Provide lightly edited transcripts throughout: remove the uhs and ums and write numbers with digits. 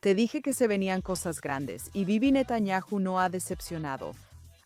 Te dije que se venían cosas grandes y Bibi Netanyahu no ha decepcionado.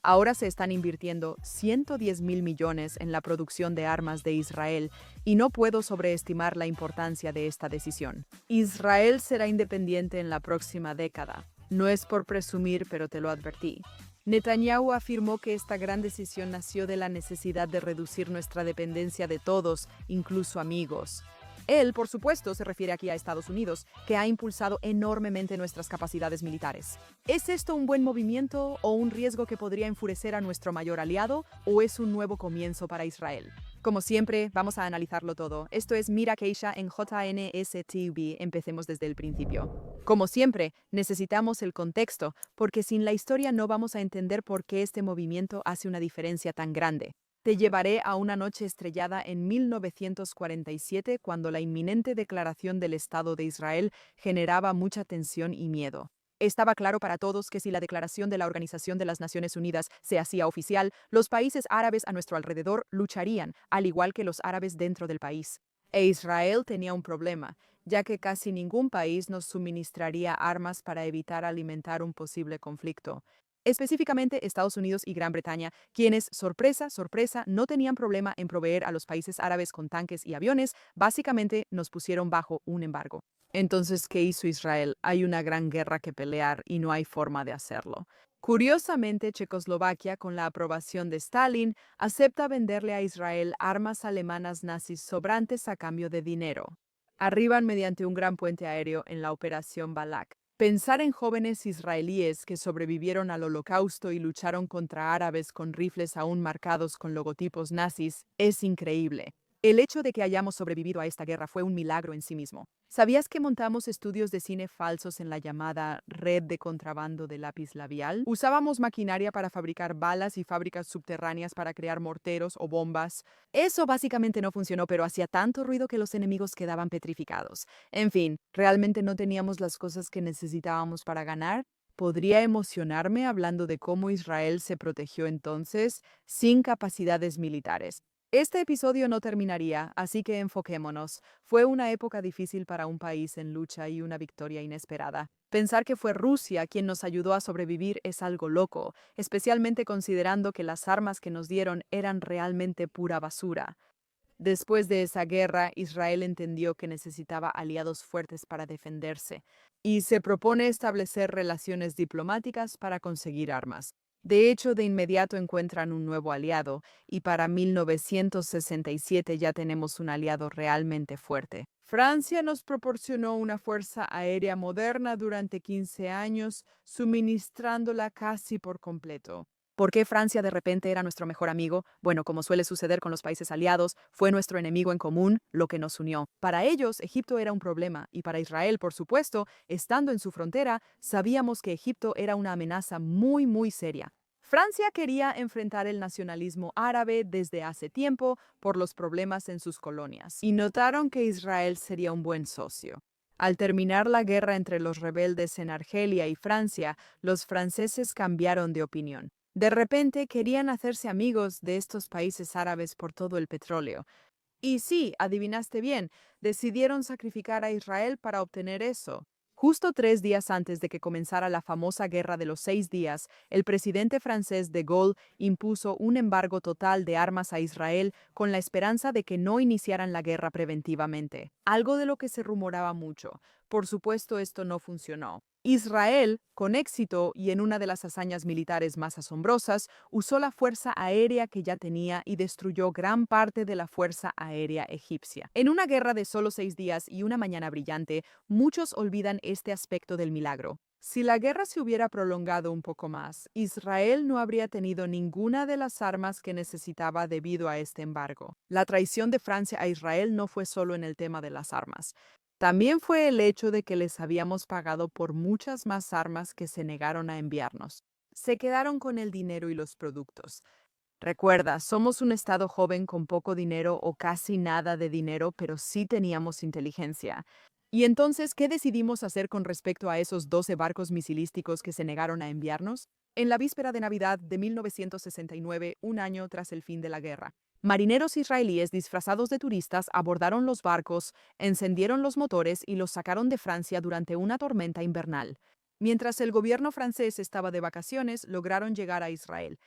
Ahora se están invirtiendo 110 mil millones en la producción de armas de Israel y no puedo sobreestimar la importancia de esta decisión. Israel será independiente en la próxima década. No es por presumir, pero te lo advertí. Netanyahu afirmó que esta gran decisión nació de la necesidad de reducir nuestra dependencia de todos, incluso amigos. Él, por supuesto, se refiere aquí a Estados Unidos, que ha impulsado enormemente nuestras capacidades militares. ¿Es esto un buen movimiento o un riesgo que podría enfurecer a nuestro mayor aliado, o es un nuevo comienzo para Israel? Como siempre, vamos a analizarlo todo. Esto es Mira Keisha en JNSTV. Empecemos desde el principio. Como siempre, necesitamos el contexto, porque sin la historia no vamos a entender por qué este movimiento hace una diferencia tan grande. Te llevaré a una noche estrellada en 1947, cuando la inminente declaración del Estado de Israel generaba mucha tensión y miedo. Estaba claro para todos que si la declaración de la Organización de las Naciones Unidas se hacía oficial, los países árabes a nuestro alrededor lucharían, al igual que los árabes dentro del país. E Israel tenía un problema, ya que casi ningún país nos suministraría armas para evitar alimentar un posible conflicto. Específicamente Estados Unidos y Gran Bretaña, quienes, sorpresa, sorpresa, no tenían problema en proveer a los países árabes con tanques y aviones, básicamente nos pusieron bajo un embargo. Entonces, ¿qué hizo Israel? Hay una gran guerra que pelear y no hay forma de hacerlo. Curiosamente, Checoslovaquia, con la aprobación de Stalin, acepta venderle a Israel armas alemanas nazis sobrantes a cambio de dinero. Arriban mediante un gran puente aéreo en la Operación Balak. Pensar en jóvenes israelíes que sobrevivieron al Holocausto y lucharon contra árabes con rifles aún marcados con logotipos nazis es increíble. El hecho de que hayamos sobrevivido a esta guerra fue un milagro en sí mismo. ¿Sabías que montamos estudios de cine falsos en la llamada red de contrabando de lápiz labial? Usábamos maquinaria para fabricar balas y fábricas subterráneas para crear morteros o bombas. Eso básicamente no funcionó, pero hacía tanto ruido que los enemigos quedaban petrificados. En fin, realmente no teníamos las cosas que necesitábamos para ganar. Podría emocionarme hablando de cómo Israel se protegió entonces sin capacidades militares. Este episodio no terminaría, así que enfoquémonos. Fue una época difícil para un país en lucha y una victoria inesperada. Pensar que fue Rusia quien nos ayudó a sobrevivir es algo loco, especialmente considerando que las armas que nos dieron eran realmente pura basura. Después de esa guerra, Israel entendió que necesitaba aliados fuertes para defenderse y se propone establecer relaciones diplomáticas para conseguir armas. De hecho, de inmediato encuentran un nuevo aliado y para 1967 ya tenemos un aliado realmente fuerte. Francia nos proporcionó una fuerza aérea moderna durante 15 años, suministrándola casi por completo. ¿Por qué Francia de repente era nuestro mejor amigo? Bueno, como suele suceder con los países aliados, fue nuestro enemigo en común lo que nos unió. Para ellos, Egipto era un problema, y para Israel, por supuesto, estando en su frontera, sabíamos que Egipto era una amenaza muy, muy seria. Francia quería enfrentar el nacionalismo árabe desde hace tiempo por los problemas en sus colonias, y notaron que Israel sería un buen socio. Al terminar la guerra entre los rebeldes en Argelia y Francia, los franceses cambiaron de opinión. De repente querían hacerse amigos de estos países árabes por todo el petróleo. Y sí, adivinaste bien, decidieron sacrificar a Israel para obtener eso. Justo 3 días antes de que comenzara la famosa Guerra de los 6 días, el presidente francés de Gaulle impuso un embargo total de armas a Israel con la esperanza de que no iniciaran la guerra preventivamente, algo de lo que se rumoraba mucho. Por supuesto, esto no funcionó. Israel, con éxito y en una de las hazañas militares más asombrosas, usó la fuerza aérea que ya tenía y destruyó gran parte de la fuerza aérea egipcia. En una guerra de solo 6 días y una mañana brillante, muchos olvidan este aspecto del milagro. Si la guerra se hubiera prolongado un poco más, Israel no habría tenido ninguna de las armas que necesitaba debido a este embargo. La traición de Francia a Israel no fue solo en el tema de las armas. También fue el hecho de que les habíamos pagado por muchas más armas que se negaron a enviarnos. Se quedaron con el dinero y los productos. Recuerda, somos un estado joven con poco dinero o casi nada de dinero, pero sí teníamos inteligencia. ¿Y entonces qué decidimos hacer con respecto a esos 12 barcos misilísticos que se negaron a enviarnos? En la víspera de Navidad de 1969, un año tras el fin de la guerra, Marineros israelíes disfrazados de turistas abordaron los barcos, encendieron los motores y los sacaron de Francia durante una tormenta invernal. Mientras el gobierno francés estaba de vacaciones, lograron llegar a Israel.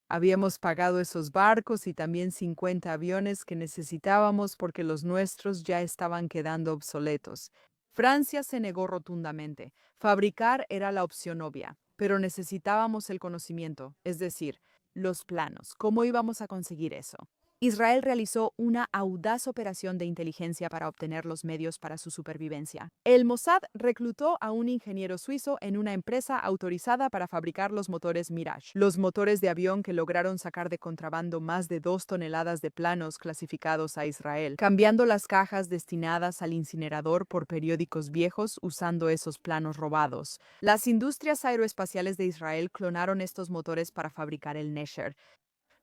Habíamos pagado esos barcos y también 50 aviones que necesitábamos porque los nuestros ya estaban quedando obsoletos. Francia se negó rotundamente. Fabricar era la opción obvia, pero necesitábamos el conocimiento, es decir, los planos. ¿Cómo íbamos a conseguir eso? Israel realizó una audaz operación de inteligencia para obtener los medios para su supervivencia. El Mossad reclutó a un ingeniero suizo en una empresa autorizada para fabricar los motores Mirage, los motores de avión que lograron sacar de contrabando más de 2 toneladas de planos clasificados a Israel, cambiando las cajas destinadas al incinerador por periódicos viejos usando esos planos robados. Las industrias aeroespaciales de Israel clonaron estos motores para fabricar el Nesher,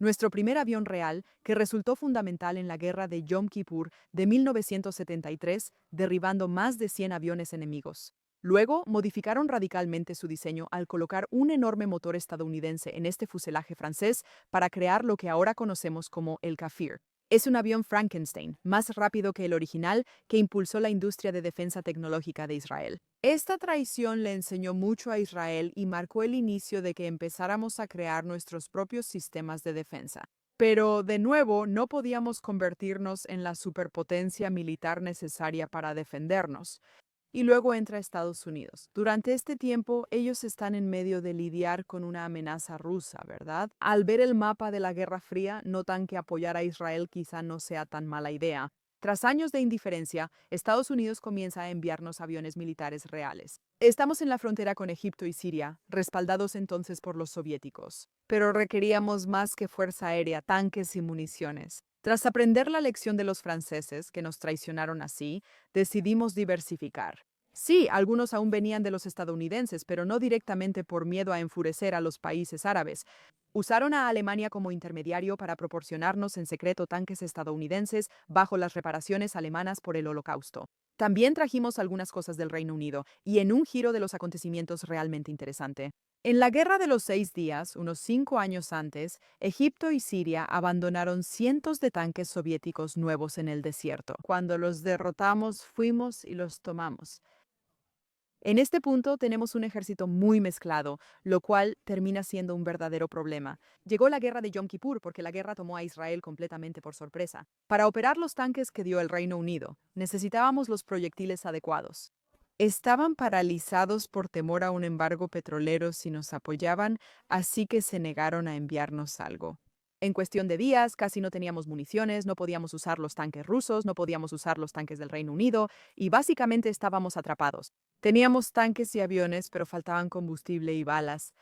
nuestro primer avión real, que resultó fundamental en la guerra de Yom Kippur de 1973, derribando más de 100 aviones enemigos. Luego, modificaron radicalmente su diseño al colocar un enorme motor estadounidense en este fuselaje francés para crear lo que ahora conocemos como el Kafir. Es un avión Frankenstein, más rápido que el original, que impulsó la industria de defensa tecnológica de Israel. Esta traición le enseñó mucho a Israel y marcó el inicio de que empezáramos a crear nuestros propios sistemas de defensa. Pero, de nuevo, no podíamos convertirnos en la superpotencia militar necesaria para defendernos. Y luego entra Estados Unidos. Durante este tiempo, ellos están en medio de lidiar con una amenaza rusa, ¿verdad? Al ver el mapa de la Guerra Fría, notan que apoyar a Israel quizá no sea tan mala idea. Tras años de indiferencia, Estados Unidos comienza a enviarnos aviones militares reales. Estamos en la frontera con Egipto y Siria, respaldados entonces por los soviéticos. Pero requeríamos más que fuerza aérea, tanques y municiones. Tras aprender la lección de los franceses, que nos traicionaron así, decidimos diversificar. Sí, algunos aún venían de los estadounidenses, pero no directamente por miedo a enfurecer a los países árabes. Usaron a Alemania como intermediario para proporcionarnos en secreto tanques estadounidenses bajo las reparaciones alemanas por el Holocausto. También trajimos algunas cosas del Reino Unido, y en un giro de los acontecimientos realmente interesante. En la Guerra de los 6 días, unos 5 años antes, Egipto y Siria abandonaron cientos de tanques soviéticos nuevos en el desierto. Cuando los derrotamos, fuimos y los tomamos. En este punto tenemos un ejército muy mezclado, lo cual termina siendo un verdadero problema. Llegó la guerra de Yom Kippur porque la guerra tomó a Israel completamente por sorpresa. Para operar los tanques que dio el Reino Unido, necesitábamos los proyectiles adecuados. Estaban paralizados por temor a un embargo petrolero si nos apoyaban, así que se negaron a enviarnos algo. En cuestión de días, casi no teníamos municiones, no podíamos usar los tanques rusos, no podíamos usar los tanques del Reino Unido, y básicamente estábamos atrapados. Teníamos tanques y aviones, pero faltaban combustible y balas.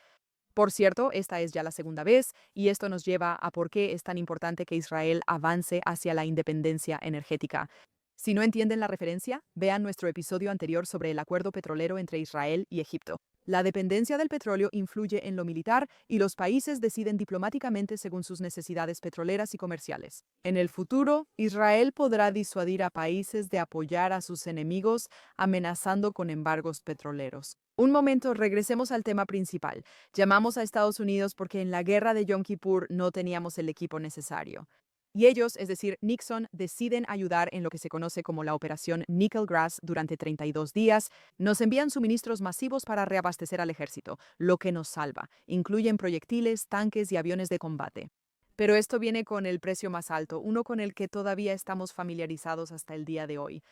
Por cierto, esta es ya la segunda vez, y esto nos lleva a por qué es tan importante que Israel avance hacia la independencia energética. Si no entienden la referencia, vean nuestro episodio anterior sobre el acuerdo petrolero entre Israel y Egipto. La dependencia del petróleo influye en lo militar y los países deciden diplomáticamente según sus necesidades petroleras y comerciales. En el futuro, Israel podrá disuadir a países de apoyar a sus enemigos amenazando con embargos petroleros. Un momento, regresemos al tema principal. Llamamos a Estados Unidos porque en la guerra de Yom Kippur no teníamos el equipo necesario. Y ellos, es decir, Nixon, deciden ayudar en lo que se conoce como la Operación Nickel Grass durante 32 días. Nos envían suministros masivos para reabastecer al ejército, lo que nos salva. Incluyen proyectiles, tanques y aviones de combate. Pero esto viene con el precio más alto, uno con el que todavía estamos familiarizados hasta el día de hoy.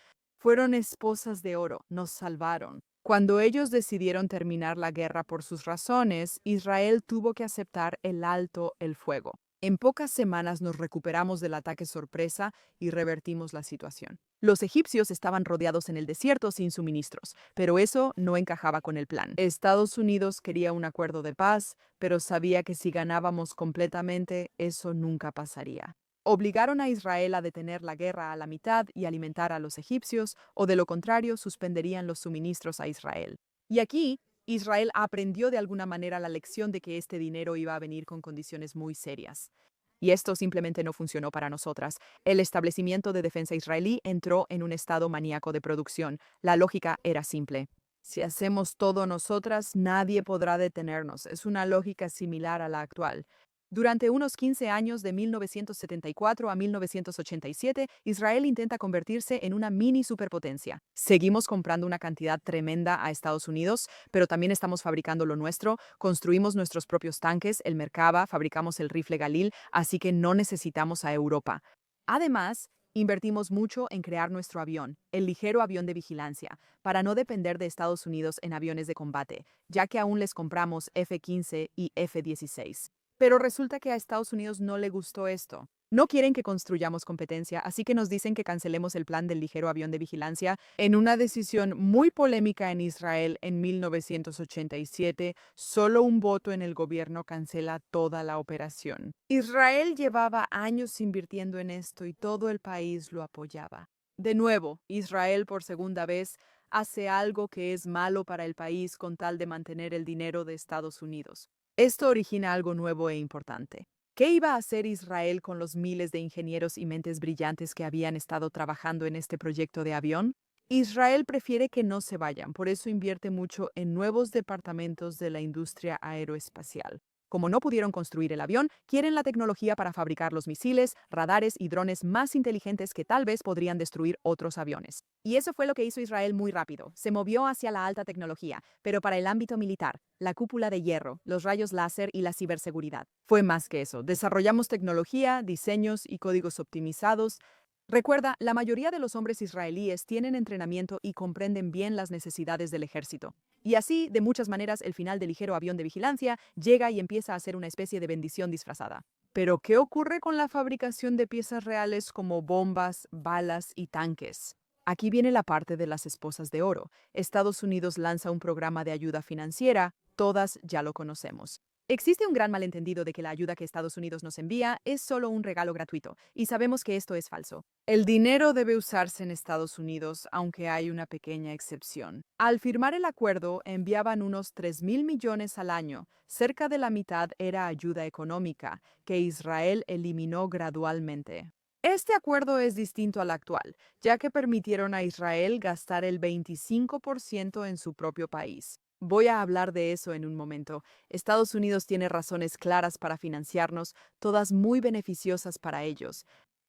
Fueron esposas de oro, nos salvaron. Cuando ellos decidieron terminar la guerra por sus razones, Israel tuvo que aceptar el alto el fuego. En pocas semanas nos recuperamos del ataque sorpresa y revertimos la situación. Los egipcios estaban rodeados en el desierto sin suministros, pero eso no encajaba con el plan. Estados Unidos quería un acuerdo de paz, pero sabía que si ganábamos completamente, eso nunca pasaría. Obligaron a Israel a detener la guerra a la mitad y alimentar a los egipcios, o de lo contrario, suspenderían los suministros a Israel. Y aquí, Israel aprendió de alguna manera la lección de que este dinero iba a venir con condiciones muy serias. Y esto simplemente no funcionó para nosotras. El establecimiento de defensa israelí entró en un estado maníaco de producción. La lógica era simple. Si hacemos todo nosotras, nadie podrá detenernos. Es una lógica similar a la actual. Durante unos 15 años de 1974 a 1987, Israel intenta convertirse en una mini superpotencia. Seguimos comprando una cantidad tremenda a Estados Unidos, pero también estamos fabricando lo nuestro, construimos nuestros propios tanques, el Merkava, fabricamos el rifle Galil, así que no necesitamos a Europa. Además, invertimos mucho en crear nuestro avión, el ligero avión de vigilancia, para no depender de Estados Unidos en aviones de combate, ya que aún les compramos F-15 y F-16. Pero resulta que a Estados Unidos no le gustó esto. No quieren que construyamos competencia, así que nos dicen que cancelemos el plan del ligero avión de vigilancia. En una decisión muy polémica en Israel en 1987, solo un voto en el gobierno cancela toda la operación. Israel llevaba años invirtiendo en esto y todo el país lo apoyaba. De nuevo, Israel por segunda vez hace algo que es malo para el país con tal de mantener el dinero de Estados Unidos. Esto origina algo nuevo e importante. ¿Qué iba a hacer Israel con los miles de ingenieros y mentes brillantes que habían estado trabajando en este proyecto de avión? Israel prefiere que no se vayan, por eso invierte mucho en nuevos departamentos de la industria aeroespacial. Como no pudieron construir el avión, quieren la tecnología para fabricar los misiles, radares y drones más inteligentes que tal vez podrían destruir otros aviones. Y eso fue lo que hizo Israel muy rápido. Se movió hacia la alta tecnología, pero para el ámbito militar, la cúpula de hierro, los rayos láser y la ciberseguridad. Fue más que eso. Desarrollamos tecnología, diseños y códigos optimizados. Recuerda, la mayoría de los hombres israelíes tienen entrenamiento y comprenden bien las necesidades del ejército. Y así, de muchas maneras, el final del ligero avión de vigilancia llega y empieza a ser una especie de bendición disfrazada. Pero, ¿qué ocurre con la fabricación de piezas reales como bombas, balas y tanques? Aquí viene la parte de las esposas de oro. Estados Unidos lanza un programa de ayuda financiera, todas ya lo conocemos. Existe un gran malentendido de que la ayuda que Estados Unidos nos envía es solo un regalo gratuito, y sabemos que esto es falso. El dinero debe usarse en Estados Unidos, aunque hay una pequeña excepción. Al firmar el acuerdo, enviaban unos 3.000 millones al año. Cerca de la mitad era ayuda económica, que Israel eliminó gradualmente. Este acuerdo es distinto al actual, ya que permitieron a Israel gastar el 25% en su propio país. Voy a hablar de eso en un momento. Estados Unidos tiene razones claras para financiarnos, todas muy beneficiosas para ellos.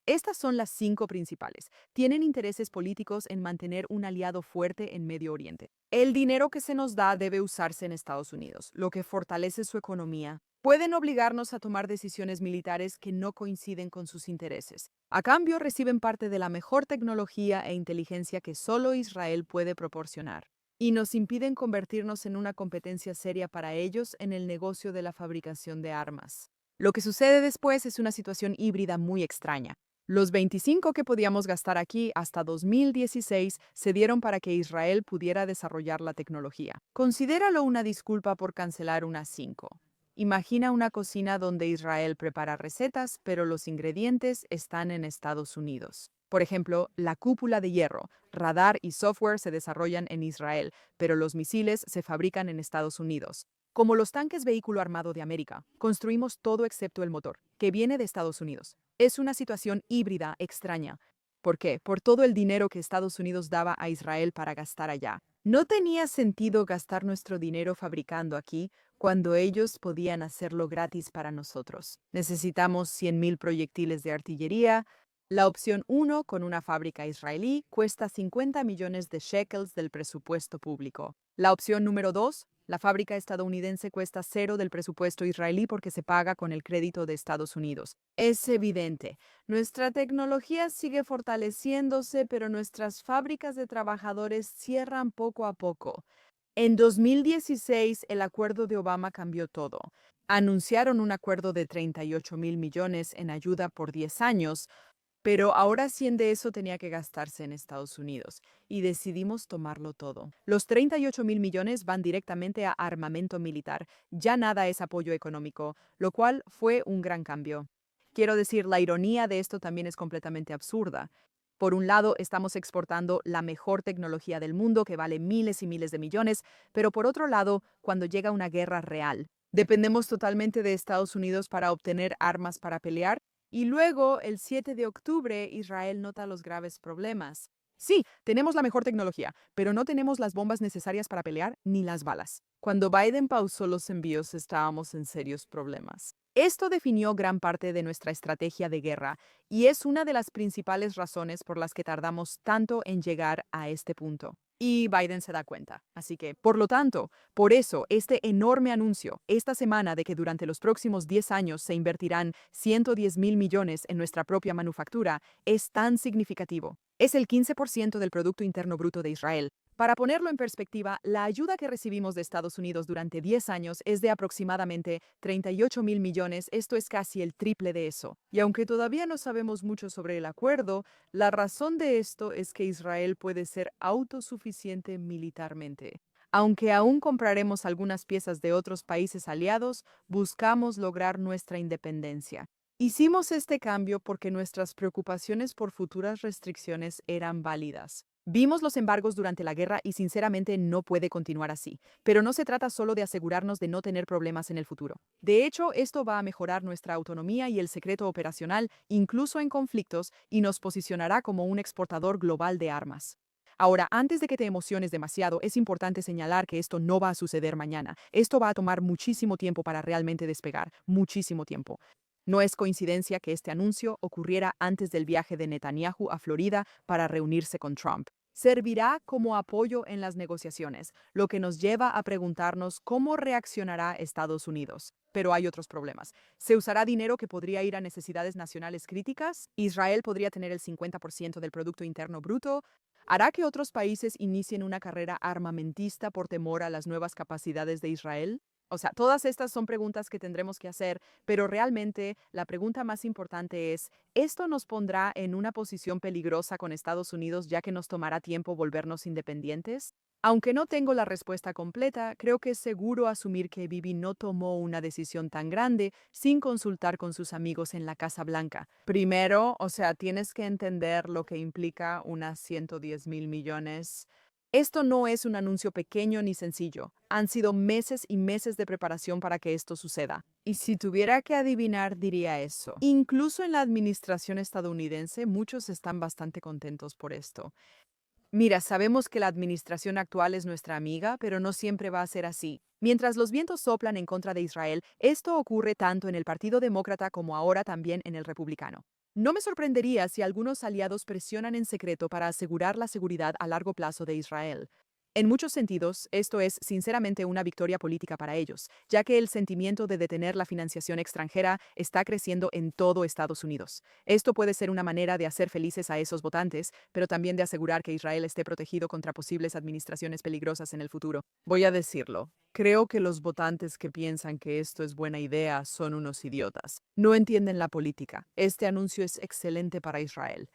Estas son las 5 principales. Tienen intereses políticos en mantener un aliado fuerte en Medio Oriente. El dinero que se nos da debe usarse en Estados Unidos, lo que fortalece su economía. Pueden obligarnos a tomar decisiones militares que no coinciden con sus intereses. A cambio, reciben parte de la mejor tecnología e inteligencia que solo Israel puede proporcionar. Y nos impiden convertirnos en una competencia seria para ellos en el negocio de la fabricación de armas. Lo que sucede después es una situación híbrida muy extraña. Los 25 que podíamos gastar aquí hasta 2016 se dieron para que Israel pudiera desarrollar la tecnología. Considéralo una disculpa por cancelar unas 5. Imagina una cocina donde Israel prepara recetas, pero los ingredientes están en Estados Unidos. Por ejemplo, la cúpula de hierro, radar y software se desarrollan en Israel, pero los misiles se fabrican en Estados Unidos. Como los tanques vehículo armado de América, construimos todo excepto el motor, que viene de Estados Unidos. Es una situación híbrida extraña. ¿Por qué? Por todo el dinero que Estados Unidos daba a Israel para gastar allá. No tenía sentido gastar nuestro dinero fabricando aquí cuando ellos podían hacerlo gratis para nosotros. Necesitamos 100.000 proyectiles de artillería. La opción 1, con una fábrica israelí, cuesta 50 millones de shekels del presupuesto público. La opción número 2, la fábrica estadounidense cuesta cero del presupuesto israelí porque se paga con el crédito de Estados Unidos. Es evidente, nuestra tecnología sigue fortaleciéndose, pero nuestras fábricas de trabajadores cierran poco a poco. En 2016, el acuerdo de Obama cambió todo. Anunciaron un acuerdo de 38.000 millones en ayuda por 10 años, pero ahora 100 de eso tenía que gastarse en Estados Unidos, y decidimos tomarlo todo. Los 38.000 millones van directamente a armamento militar, ya nada es apoyo económico, lo cual fue un gran cambio. Quiero decir, la ironía de esto también es completamente absurda. Por un lado, estamos exportando la mejor tecnología del mundo que vale miles y miles de millones, pero por otro lado, cuando llega una guerra real, dependemos totalmente de Estados Unidos para obtener armas para pelear y luego, el 7 de octubre, Israel nota los graves problemas. Sí, tenemos la mejor tecnología, pero no tenemos las bombas necesarias para pelear ni las balas. Cuando Biden pausó los envíos, estábamos en serios problemas. Esto definió gran parte de nuestra estrategia de guerra y es una de las principales razones por las que tardamos tanto en llegar a este punto. Y Biden se da cuenta. Así que, por lo tanto, por eso este enorme anuncio esta semana de que durante los próximos 10 años se invertirán 110 mil millones en nuestra propia manufactura es tan significativo. Es el 15% del Producto Interno Bruto de Israel. Para ponerlo en perspectiva, la ayuda que recibimos de Estados Unidos durante 10 años es de aproximadamente 38 mil millones, esto es casi el triple de eso. Y aunque todavía no sabemos mucho sobre el acuerdo, la razón de esto es que Israel puede ser autosuficiente militarmente. Aunque aún compraremos algunas piezas de otros países aliados, buscamos lograr nuestra independencia. Hicimos este cambio porque nuestras preocupaciones por futuras restricciones eran válidas. Vimos los embargos durante la guerra y sinceramente no puede continuar así, pero no se trata solo de asegurarnos de no tener problemas en el futuro. De hecho, esto va a mejorar nuestra autonomía y el secreto operacional, incluso en conflictos, y nos posicionará como un exportador global de armas. Ahora, antes de que te emociones demasiado, es importante señalar que esto no va a suceder mañana. Esto va a tomar muchísimo tiempo para realmente despegar, muchísimo tiempo. No es coincidencia que este anuncio ocurriera antes del viaje de Netanyahu a Florida para reunirse con Trump. Servirá como apoyo en las negociaciones, lo que nos lleva a preguntarnos cómo reaccionará Estados Unidos. Pero hay otros problemas. ¿Se usará dinero que podría ir a necesidades nacionales críticas? ¿Israel podría tener el 50% del Producto Interno Bruto? ¿Hará que otros países inicien una carrera armamentista por temor a las nuevas capacidades de Israel? O sea, todas estas son preguntas que tendremos que hacer, pero realmente la pregunta más importante es, ¿esto nos pondrá en una posición peligrosa con Estados Unidos ya que nos tomará tiempo volvernos independientes? Aunque no tengo la respuesta completa, creo que es seguro asumir que Bibi no tomó una decisión tan grande sin consultar con sus amigos en la Casa Blanca. Primero, o sea, tienes que entender lo que implica unas 110 mil millones. Esto no es un anuncio pequeño ni sencillo. Han sido meses y meses de preparación para que esto suceda. Y si tuviera que adivinar, diría eso. Incluso en la administración estadounidense, muchos están bastante contentos por esto. Mira, sabemos que la administración actual es nuestra amiga, pero no siempre va a ser así. Mientras los vientos soplan en contra de Israel, esto ocurre tanto en el Partido Demócrata como ahora también en el Republicano. No me sorprendería si algunos aliados presionan en secreto para asegurar la seguridad a largo plazo de Israel. En muchos sentidos, esto es sinceramente una victoria política para ellos, ya que el sentimiento de detener la financiación extranjera está creciendo en todo Estados Unidos. Esto puede ser una manera de hacer felices a esos votantes, pero también de asegurar que Israel esté protegido contra posibles administraciones peligrosas en el futuro. Voy a decirlo. Creo que los votantes que piensan que esto es buena idea son unos idiotas. No entienden la política. Este anuncio es excelente para Israel.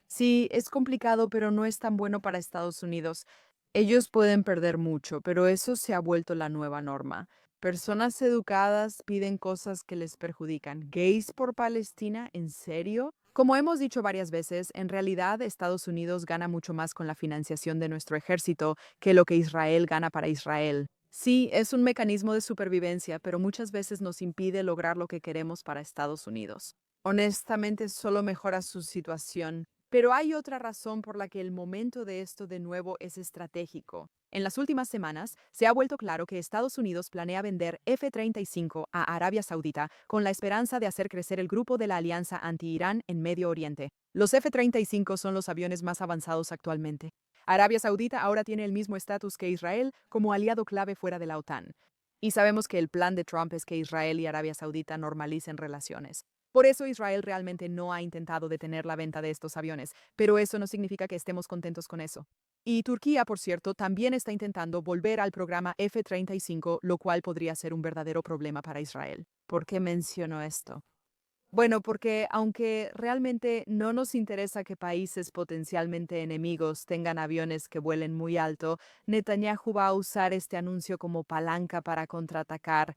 Sí, es complicado, pero no es tan bueno para Estados Unidos. Ellos pueden perder mucho, pero eso se ha vuelto la nueva norma. Personas educadas piden cosas que les perjudican. ¿Gays por Palestina? ¿En serio? Como hemos dicho varias veces, en realidad Estados Unidos gana mucho más con la financiación de nuestro ejército que lo que Israel gana para Israel. Sí, es un mecanismo de supervivencia, pero muchas veces nos impide lograr lo que queremos para Estados Unidos. Honestamente, solo mejora su situación. Pero hay otra razón por la que el momento de esto de nuevo es estratégico. En las últimas semanas, se ha vuelto claro que Estados Unidos planea vender F-35 a Arabia Saudita con la esperanza de hacer crecer el grupo de la Alianza Anti-Irán en Medio Oriente. Los F-35 son los aviones más avanzados actualmente. Arabia Saudita ahora tiene el mismo estatus que Israel como aliado clave fuera de la OTAN. Y sabemos que el plan de Trump es que Israel y Arabia Saudita normalicen relaciones. Por eso Israel realmente no ha intentado detener la venta de estos aviones, pero eso no significa que estemos contentos con eso. Y Turquía, por cierto, también está intentando volver al programa F-35, lo cual podría ser un verdadero problema para Israel. ¿Por qué menciono esto? Bueno, porque aunque realmente no nos interesa que países potencialmente enemigos tengan aviones que vuelen muy alto, Netanyahu va a usar este anuncio como palanca para contraatacar.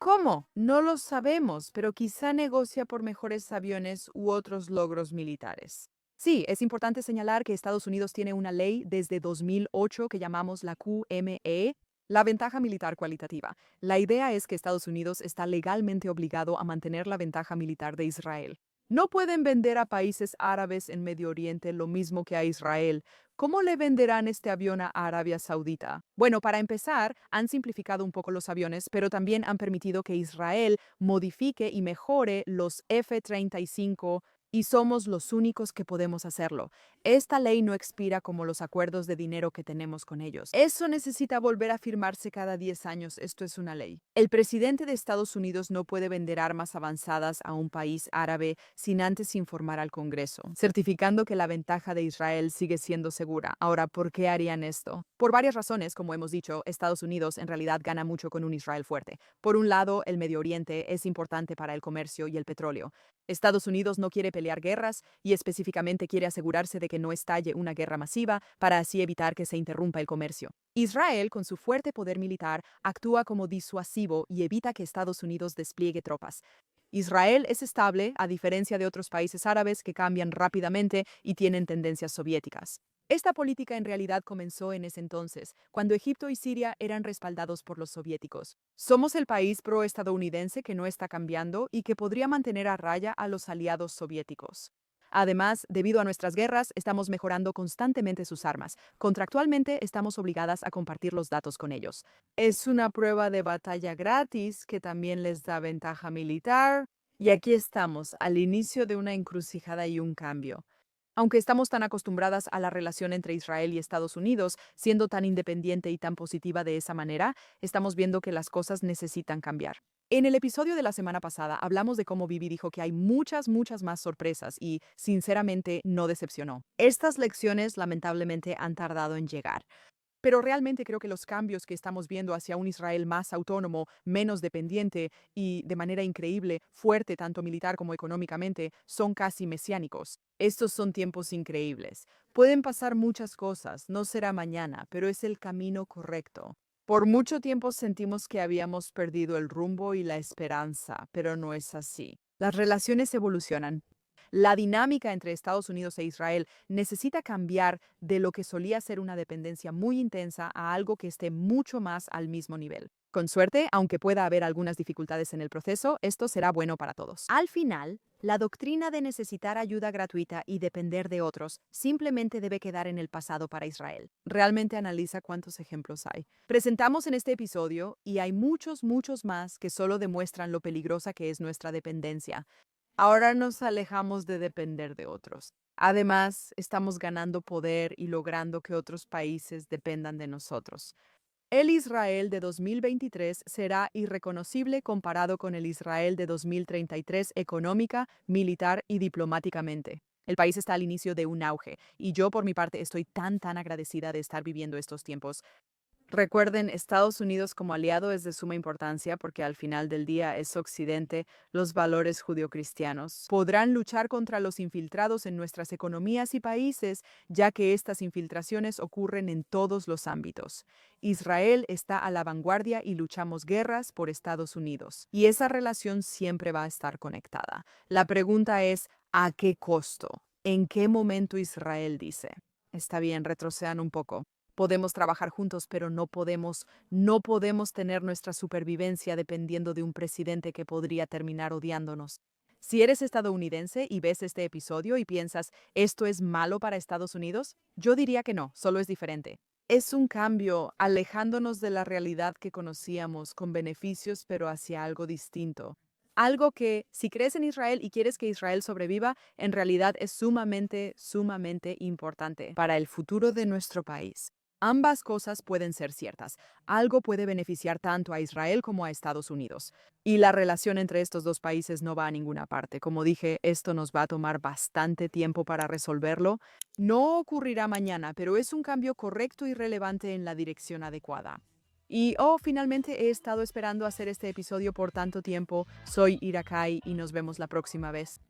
¿Cómo? No lo sabemos, pero quizá negocia por mejores aviones u otros logros militares. Sí, es importante señalar que Estados Unidos tiene una ley desde 2008 que llamamos la QME, la ventaja militar cualitativa. La idea es que Estados Unidos está legalmente obligado a mantener la ventaja militar de Israel. No pueden vender a países árabes en Medio Oriente lo mismo que a Israel. ¿Cómo le venderán este avión a Arabia Saudita? Bueno, para empezar, han simplificado un poco los aviones, pero también han permitido que Israel modifique y mejore los F-35 y somos los únicos que podemos hacerlo. Esta ley no expira como los acuerdos de dinero que tenemos con ellos. Eso necesita volver a firmarse cada 10 años. Esto es una ley. El presidente de Estados Unidos no puede vender armas avanzadas a un país árabe sin antes informar al Congreso, certificando que la ventaja de Israel sigue siendo segura. Ahora, ¿por qué harían esto? Por varias razones, como hemos dicho, Estados Unidos en realidad gana mucho con un Israel fuerte. Por un lado, el Medio Oriente es importante para el comercio y el petróleo. Estados Unidos no quiere pelear guerras y específicamente quiere asegurarse de que no estalle una guerra masiva para así evitar que se interrumpa el comercio. Israel, con su fuerte poder militar, actúa como disuasivo y evita que Estados Unidos despliegue tropas. Israel es estable, a diferencia de otros países árabes que cambian rápidamente y tienen tendencias soviéticas. Esta política en realidad comenzó en ese entonces, cuando Egipto y Siria eran respaldados por los soviéticos. Somos el país pro-estadounidense que no está cambiando y que podría mantener a raya a los aliados soviéticos. Además, debido a nuestras guerras, estamos mejorando constantemente sus armas. Contractualmente, estamos obligadas a compartir los datos con ellos. Es una prueba de batalla gratis que también les da ventaja militar. Y aquí estamos, al inicio de una encrucijada y un cambio. Aunque estamos tan acostumbradas a la relación entre Israel y Estados Unidos, siendo tan independiente y tan positiva de esa manera, estamos viendo que las cosas necesitan cambiar. En el episodio de la semana pasada hablamos de cómo Bibi dijo que hay muchas más sorpresas y, sinceramente, no decepcionó. Estas lecciones, lamentablemente, han tardado en llegar. Pero realmente creo que los cambios que estamos viendo hacia un Israel más autónomo, menos dependiente y, de manera increíble, fuerte tanto militar como económicamente, son casi mesiánicos. Estos son tiempos increíbles. Pueden pasar muchas cosas, no será mañana, pero es el camino correcto. Por mucho tiempo sentimos que habíamos perdido el rumbo y la esperanza, pero no es así. Las relaciones evolucionan. La dinámica entre Estados Unidos e Israel necesita cambiar de lo que solía ser una dependencia muy intensa a algo que esté mucho más al mismo nivel. Con suerte, aunque pueda haber algunas dificultades en el proceso, esto será bueno para todos. Al final, la doctrina de necesitar ayuda gratuita y depender de otros simplemente debe quedar en el pasado para Israel. Realmente analiza cuántos ejemplos hay. Presentamos en este episodio y hay muchos más que solo demuestran lo peligrosa que es nuestra dependencia. Ahora nos alejamos de depender de otros. Además, estamos ganando poder y logrando que otros países dependan de nosotros. El Israel de 2023 será irreconocible comparado con el Israel de 2033 económica, militar y diplomáticamente. El país está al inicio de un auge y yo por mi parte estoy tan agradecida de estar viviendo estos tiempos. Recuerden, Estados Unidos como aliado es de suma importancia porque al final del día es Occidente, los valores judio-cristianos. Podrán luchar contra los infiltrados en nuestras economías y países, ya que estas infiltraciones ocurren en todos los ámbitos. Israel está a la vanguardia y luchamos guerras por Estados Unidos. Y esa relación siempre va a estar conectada. La pregunta es, ¿a qué costo? ¿En qué momento Israel dice? Está bien, retrocedan un poco. Podemos trabajar juntos, pero no podemos tener nuestra supervivencia dependiendo de un presidente que podría terminar odiándonos. Si eres estadounidense y ves este episodio y piensas, ¿esto es malo para Estados Unidos? Yo diría que no, solo es diferente. Es un cambio, alejándonos de la realidad que conocíamos, con beneficios, pero hacia algo distinto. Algo que, si crees en Israel y quieres que Israel sobreviva, en realidad es sumamente importante para el futuro de nuestro país. Ambas cosas pueden ser ciertas. Algo puede beneficiar tanto a Israel como a Estados Unidos. Y la relación entre estos dos países no va a ninguna parte. Como dije, esto nos va a tomar bastante tiempo para resolverlo. No ocurrirá mañana, pero es un cambio correcto y relevante en la dirección adecuada. Y, finalmente he estado esperando hacer este episodio por tanto tiempo. Soy Irakai y nos vemos la próxima vez.